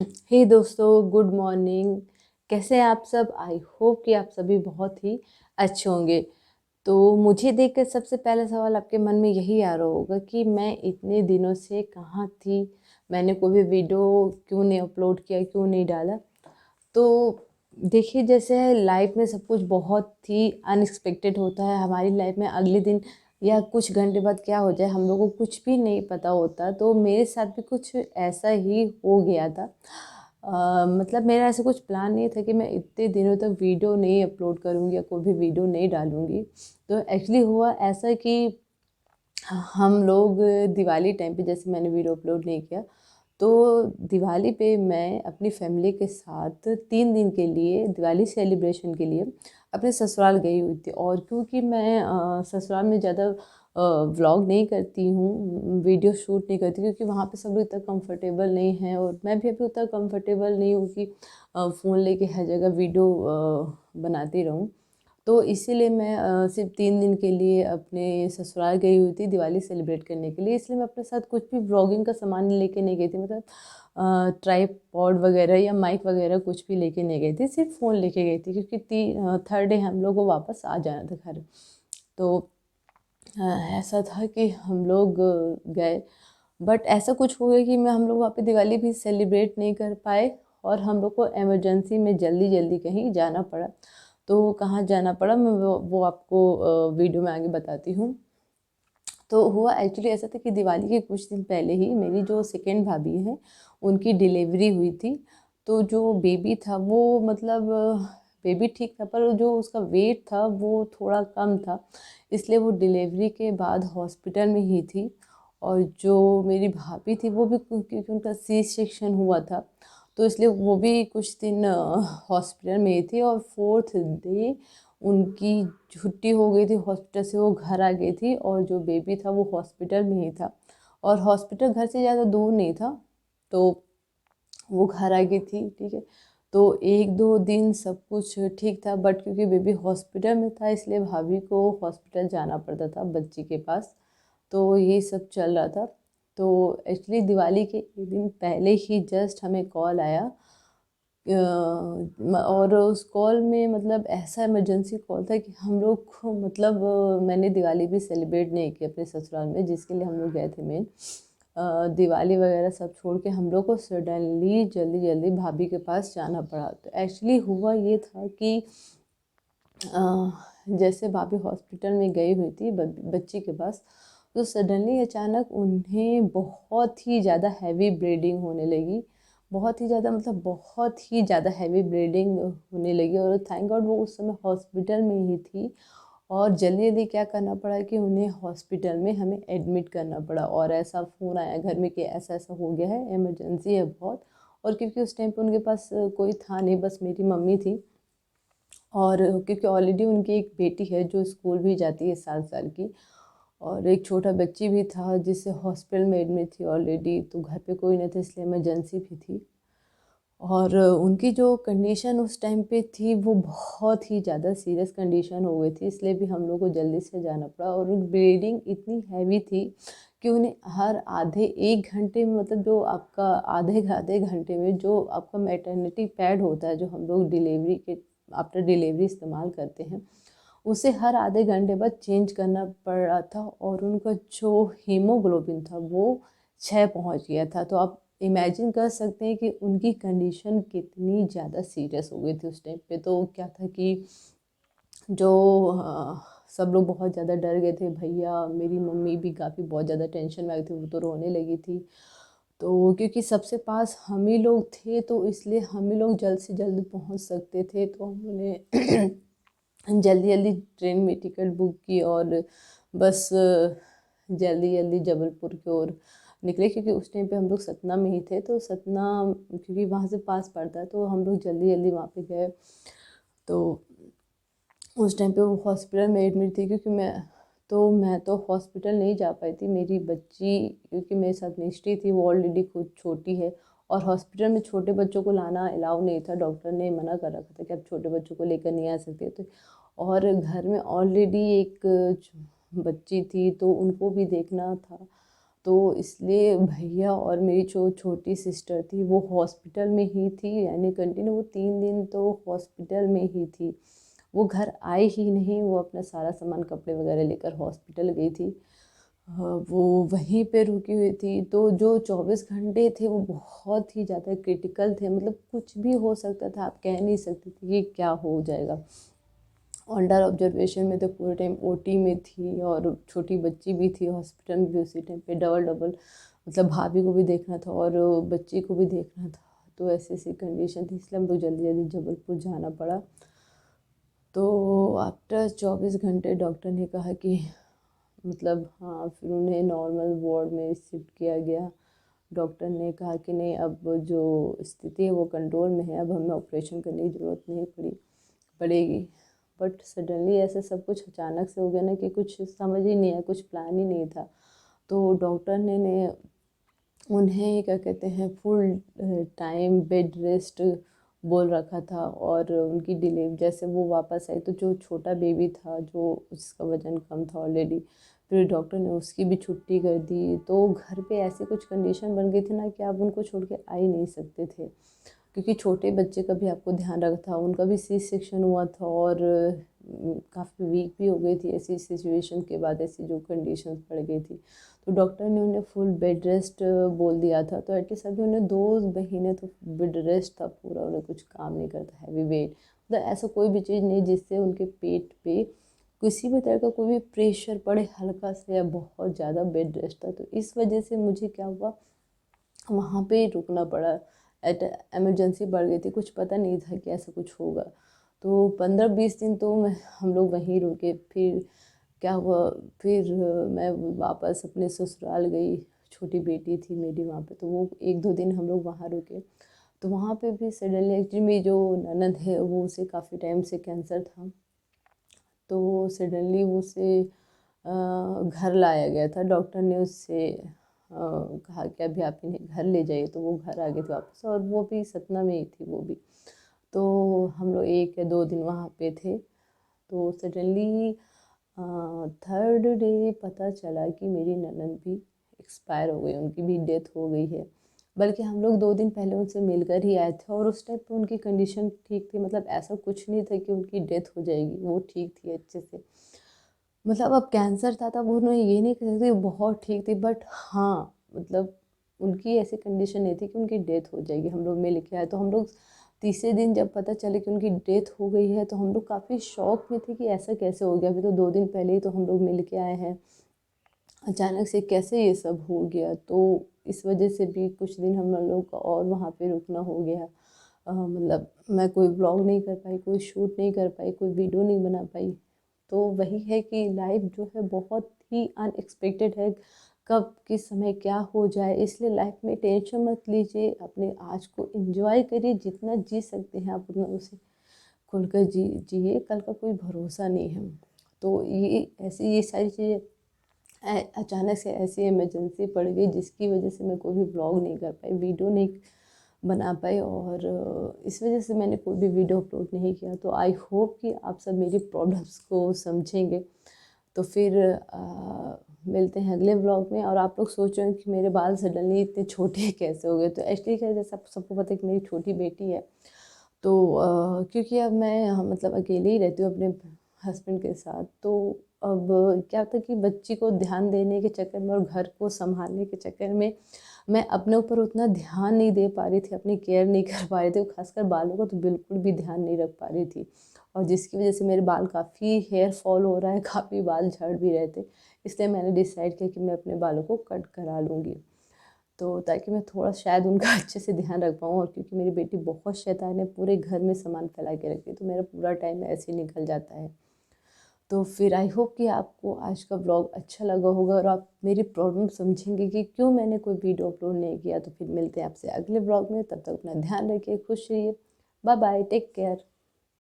हे दोस्तों, good morning. कैसे हैं आप सब? आई होप कि आप सभी बहुत ही अच्छे होंगे। तो मुझे देखकर सबसे पहला सवाल आपके मन में यही आ रहा होगा कि मैं इतने दिनों से कहाँ थी, मैंने कोई भी वीडियो क्यों नहीं अपलोड किया, क्यों नहीं डाला। तो देखिए, जैसे लाइफ में सब कुछ बहुत ही अनएक्सपेक्टेड होता है। हमारी लाइफ में अगले दिन या कुछ घंटे बाद क्या हो जाए हम लोगों को कुछ भी नहीं पता होता। तो मेरे साथ भी कुछ ऐसा ही हो गया था। मतलब मेरा ऐसा कुछ प्लान नहीं था कि मैं इतने दिनों तक वीडियो नहीं अपलोड करूँगी या कोई भी वीडियो नहीं डालूँगी। तो एक्चुअली हुआ ऐसा कि हम लोग दिवाली टाइम पे, जैसे मैंने वीडियो अपलोड नहीं किया, तो दिवाली पे मैं अपनी फैमिली के साथ 3 दिन के लिए दिवाली सेलिब्रेशन के लिए अपने ससुराल गई हुई थी। और क्योंकि मैं ससुराल में ज़्यादा व्लॉग नहीं करती हूँ, वीडियो शूट नहीं करती, क्योंकि वहाँ पे सब लोग इतना कंफर्टेबल नहीं हैं और मैं भी अभी उतना कंफर्टेबल नहीं हूँ कि फ़ोन लेके हर जगह वीडियो बनाती रहूँ। तो इसीलिए मैं सिर्फ 3 दिन के लिए अपने ससुराल गई हुई थी दिवाली सेलिब्रेट करने के लिए। इसलिए मैं अपने साथ कुछ भी व्लॉगिंग का सामान लेके नहीं गई थी। मतलब ट्राइपॉड वगैरह या माइक वगैरह कुछ भी लेके नहीं गई थी, सिर्फ फ़ोन लेके गई थी, क्योंकि थर्ड डे हम लोग को वापस आ जाना था घर। तो अ, ऐसा था कि हम लोग गए, बट ऐसा कुछ हो गया कि मैं हम लोग वहाँ पे दिवाली भी सेलिब्रेट नहीं कर पाए और हम लोग को इमरजेंसी में जल्दी जल्दी कहीं जाना पड़ा। तो कहाँ जाना पड़ा, मैं वो आपको वीडियो में आगे बताती हूँ। तो हुआ एक्चुअली ऐसा था कि दिवाली के कुछ दिन पहले ही मेरी जो सेकेंड भाभी हैं उनकी डिलीवरी हुई थी। तो जो बेबी था वो, मतलब बेबी ठीक था, पर जो उसका वेट था वो थोड़ा कम था। इसलिए वो डिलीवरी के बाद हॉस्पिटल में ही थी। और जो मेरी भाभी थी वो भी, क्योंकि उनका सी सेक्शन हुआ था, तो इसलिए वो भी कुछ दिन हॉस्पिटल में ही थी। और फोर्थ डे उनकी छुट्टी हो गई थी हॉस्पिटल से, वो घर आ गई थी और जो बेबी था वो हॉस्पिटल में ही था। और हॉस्पिटल घर से ज़्यादा दूर नहीं था, तो वो घर आ गई थी। ठीक है। तो 1-2 दिन सब कुछ ठीक था, बट क्योंकि बेबी हॉस्पिटल में था इसलिए भाभी को हॉस्पिटल जाना पड़ता था बच्ची के पास। तो ये सब चल रहा था। तो एक्चुअली दिवाली के एक दिन पहले ही जस्ट हमें कॉल आया। और उस कॉल में, मतलब ऐसा इमरजेंसी कॉल था कि हम लोग को, मतलब मैंने दिवाली भी सेलिब्रेट नहीं की अपने ससुराल में, जिसके लिए हम लोग गए थे मेन। दिवाली वगैरह सब छोड़ के हम लोग को सडनली जल्दी जल्दी भाभी के पास जाना पड़ा। तो एक्चुअली हुआ ये था कि जैसे भाभी हॉस्पिटल में गई हुई थी बच्ची के पास, तो सडनली अचानक उन्हें बहुत ही ज़्यादा हैवी ब्लीडिंग होने लगी। बहुत ही ज़्यादा, मतलब बहुत ही ज़्यादा हैवी ब्लीडिंग होने लगी। और थैंक गॉड वो उस समय हॉस्पिटल में ही थी। और जल्दी जल्दी क्या करना पड़ा कि उन्हें हॉस्पिटल में हमें एडमिट करना पड़ा। और ऐसा फ़ोन आया घर में कि ऐसा ऐसा हो गया है, इमरजेंसी है बहुत। और क्योंकि उस टाइम पे उनके पास कोई था नहीं, बस मेरी मम्मी थी। और क्योंकि ऑलरेडी उनकी एक बेटी है जो स्कूल भी जाती है 7 साल की, और एक छोटा बच्ची भी था जिससे हॉस्पिटल में एडमिट थी ऑलरेडी। तो घर पे कोई नहीं था इसलिए इमरजेंसी भी थी। और उनकी जो कंडीशन उस टाइम पे थी वो बहुत ही ज़्यादा सीरियस कंडीशन हो गई थी, इसलिए भी हम लोग को जल्दी से जाना पड़ा। और उनकी ब्लीडिंग इतनी हैवी थी कि उन्हें हर आधे 1 घंटे में, मतलब जो आपका आधे आधे घंटे में जो आपका मैटरनिटी पैड होता है, जो हम लोग डिलीवरी के आफ्टर डिलीवरी इस्तेमाल करते हैं, उसे हर आधे घंटे बाद चेंज करना पड़ रहा था। और उनका जो हीमोग्लोबिन था वो 6 पहुंच गया था। तो आप इमेजिन कर सकते हैं कि उनकी कंडीशन कितनी ज़्यादा सीरियस हो गई थी उस टाइम पे। तो क्या था कि जो सब लोग बहुत ज़्यादा डर गए थे। भैया, मेरी मम्मी भी काफ़ी बहुत ज़्यादा टेंशन में आई थी, वो तो रोने लगी थी। तो क्योंकि सबसे पास हम ही लोग थे तो इसलिए हम ही लोग जल्द से जल्द पहुंच सकते थे, तो हमने जल्दी जल्दी ट्रेन में टिकट बुक की और बस जल्दी जल्दी जबलपुर की ओर निकले। क्योंकि उस टाइम पे हम लोग सतना में ही थे, तो सतना क्योंकि वहाँ से पास पड़ता है तो हम लोग जल्दी जल्दी वहाँ पे गए। तो उस टाइम पे वो हॉस्पिटल में एडमिट थी, क्योंकि मैं तो हॉस्पिटल नहीं जा पाई थी। मेरी बच्ची, क्योंकि मेरे साथ मिष्टी थी, वो ऑलरेडी खुद छोटी है और हॉस्पिटल में छोटे बच्चों को लाना अलाउ नहीं था। डॉक्टर ने मना कर रखा था कि आप छोटे बच्चों को लेकर नहीं आ सकते। तो और घर में ऑलरेडी एक बच्ची थी तो उनको भी देखना था। तो इसलिए भैया और मेरी जो छोटी सिस्टर थी वो हॉस्पिटल में ही थी, यानी कंटिन्यू वो 3 दिन तो हॉस्पिटल में ही थी। वो घर आई ही नहीं, वो अपना सारा सामान कपड़े वगैरह लेकर हॉस्पिटल गई थी। वो वहीं पे रुकी हुई थी। तो जो 24 घंटे थे वो बहुत ही ज़्यादा क्रिटिकल थे, मतलब कुछ भी हो सकता था, आप कह नहीं सकते थे कि क्या हो जाएगा। अंडर ऑब्जर्वेशन में तो पूरे टाइम ओटी में थी, और छोटी बच्ची भी थी हॉस्पिटल में भी उसी टाइम पे, डबल डबल, मतलब भाभी को भी देखना था और बच्ची को भी देखना था। तो ऐसी ऐसी कंडीशन थी, इसलिए हमको जल्दी जल्दी जबलपुर जाना पड़ा। तो आफ्टर 24 घंटे डॉक्टर ने कहा कि मतलब हाँ, फिर उन्हें नॉर्मल वार्ड में शिफ्ट किया गया। डॉक्टर ने कहा कि नहीं, अब जो स्थिति है वो कंट्रोल में है, अब हमें ऑपरेशन करने की ज़रूरत नहीं पड़ेगी। बट सडनली ऐसे सब कुछ अचानक से हो गया ना कि कुछ समझ ही नहीं आया, कुछ प्लान ही नहीं था। तो डॉक्टर ने उन्हें क्या कहते हैं, फुल टाइम बेड रेस्ट बोल रखा था। और उनकी डिलीवरी जैसे वो वापस आई तो जो छोटा बेबी था, जो उसका वज़न कम था ऑलरेडी, फिर डॉक्टर ने उसकी भी छुट्टी कर दी। तो घर पे ऐसी कुछ कंडीशन बन गई थी ना कि आप उनको छोड़ के आ ही नहीं सकते थे, क्योंकि छोटे बच्चे का भी आपको ध्यान रखा था। उनका भी सी सेक्शन हुआ था और काफ़ी वीक भी हो गई थी ऐसी सिचुएशन के बाद, ऐसी जो कंडीशंस पड़ गई थी। तो डॉक्टर ने उन्हें फुल बेड रेस्ट बोल दिया था। तो एटलीस्ट अभी उन्हें 2 महीने तो बेड रेस्ट था पूरा, उन्हें कुछ काम नहीं करता, हैवी वेट, मतलब ऐसा कोई भी चीज़ नहीं जिससे उनके पेट पे किसी भी तरह का कोई भी प्रेशर पड़े, हल्का से या बहुत ज़्यादा, बेड रेस्ट था। तो इस वजह से मुझे क्या हुआ, वहाँ पे रुकना पड़ा। एट एमरजेंसी बढ़ गई थी, कुछ पता नहीं था कि ऐसा कुछ होगा। तो 15-20 दिन तो हम लोग वहीं रुके। फिर क्या हुआ, फिर मैं वापस अपने ससुराल गई। छोटी बेटी थी मेरी वहाँ पे, तो वो 1-2 दिन हम लोग वहाँ रुके। तो वहाँ पे भी सडनली, एक्चुअली मेरी जो ननद है वो, उसे काफ़ी टाइम से कैंसर था। तो सडनली उसे घर लाया गया था। डॉक्टर ने उससे कहा कि अभी आप इन्हें घर ले जाइए। तो वो घर आ गई थी वापस, और वो भी सतना में ही थी वो भी। तो हम लोग 1 या 2 दिन वहाँ पे थे। तो सडनली 3rd डे पता चला कि मेरी ननद भी एक्सपायर हो गई, उनकी भी डेथ हो गई है। बल्कि हम लोग 2 दिन पहले उनसे मिलकर ही आए थे, और उस टाइम पे उनकी कंडीशन ठीक थी, मतलब ऐसा कुछ नहीं था कि उनकी डेथ हो जाएगी, वो ठीक थी अच्छे से। मतलब अब कैंसर था तब उन्होंने ये नहीं कह सकती बहुत ठीक थी, बट हाँ, मतलब उनकी ऐसी कंडीशन नहीं थी कि उनकी डेथ हो जाएगी। हम लोग मिल के आए, तो हम लोग तीसरे दिन जब पता चले कि उनकी डेथ हो गई है, तो हम लोग काफ़ी शॉक में थे कि ऐसा कैसे हो गया। अभी तो 2 दिन पहले ही तो हम लोग मिल के आए हैं, अचानक से कैसे ये सब हो गया। तो इस वजह से भी कुछ दिन हम लोग का और वहाँ पे रुकना हो गया। मतलब मैं कोई ब्लॉग नहीं कर पाई, कोई शूट नहीं कर पाई, कोई वीडियो नहीं बना पाई। तो वही है कि लाइफ जो है बहुत ही अनएक्सपेक्टेड है, कब किस समय क्या हो जाए। इसलिए लाइफ में टेंशन मत लीजिए, अपने आज को एंजॉय करिए, जितना जी सकते हैं आप उतना उसे खुलकर जिए। कल का कोई भरोसा नहीं है। तो ये सारी चीज़ें अचानक से ऐसी इमरजेंसी पड़ गई, जिसकी वजह से मैं कोई भी ब्लॉग नहीं कर पाई, वीडियो नहीं बना पाई, और इस वजह से मैंने कोई भी वीडियो अपलोड नहीं किया। तो आई होप कि आप सब मेरी प्रॉब्लम्स को समझेंगे। तो फिर मिलते हैं अगले ब्लॉग में। और आप लोग सोच रहे हैं कि मेरे बाल सडनली इतने छोटे कैसे हो गए, तो एक्चुअली क्या है, जैसे आप सबको पता है कि मेरी छोटी बेटी है। तो क्योंकि अब मैं मतलब अकेले ही रहती हूँ अपने हस्बैंड के साथ। तो अब क्या होता है कि बच्ची को ध्यान देने के चक्कर में और घर को संभालने के चक्कर में मैं अपने ऊपर उतना ध्यान नहीं दे पा रही थी, अपनी केयर नहीं कर पा रही थी, खासकर बालों का तो बिल्कुल भी ध्यान नहीं रख पा रही थी। और जिसकी वजह से मेरे बाल काफ़ी हेयर फॉल हो रहा है, काफ़ी बाल झड़ भी रहे थे। इसलिए मैंने डिसाइड किया कि मैं अपने बालों को कट करा लूँगी, तो ताकि मैं थोड़ा शायद उनका अच्छे से ध्यान रख पाऊँ। और क्योंकि मेरी बेटी बहुत शैतान है, पूरे घर में सामान फैला के रखती है, तो मेरा पूरा टाइम ऐसे ही निकल जाता है। तो फिर आई होप कि आपको आज का व्लॉग अच्छा लगा होगा, और आप मेरी प्रॉब्लम समझेंगे कि क्यों मैंने कोई वीडियो अपलोड नहीं किया। तो फिर मिलते हैं आपसे अगले व्लॉग में, तब तक अपना ध्यान रखिए, खुश रहिए, बाय बाय, टेक केयर।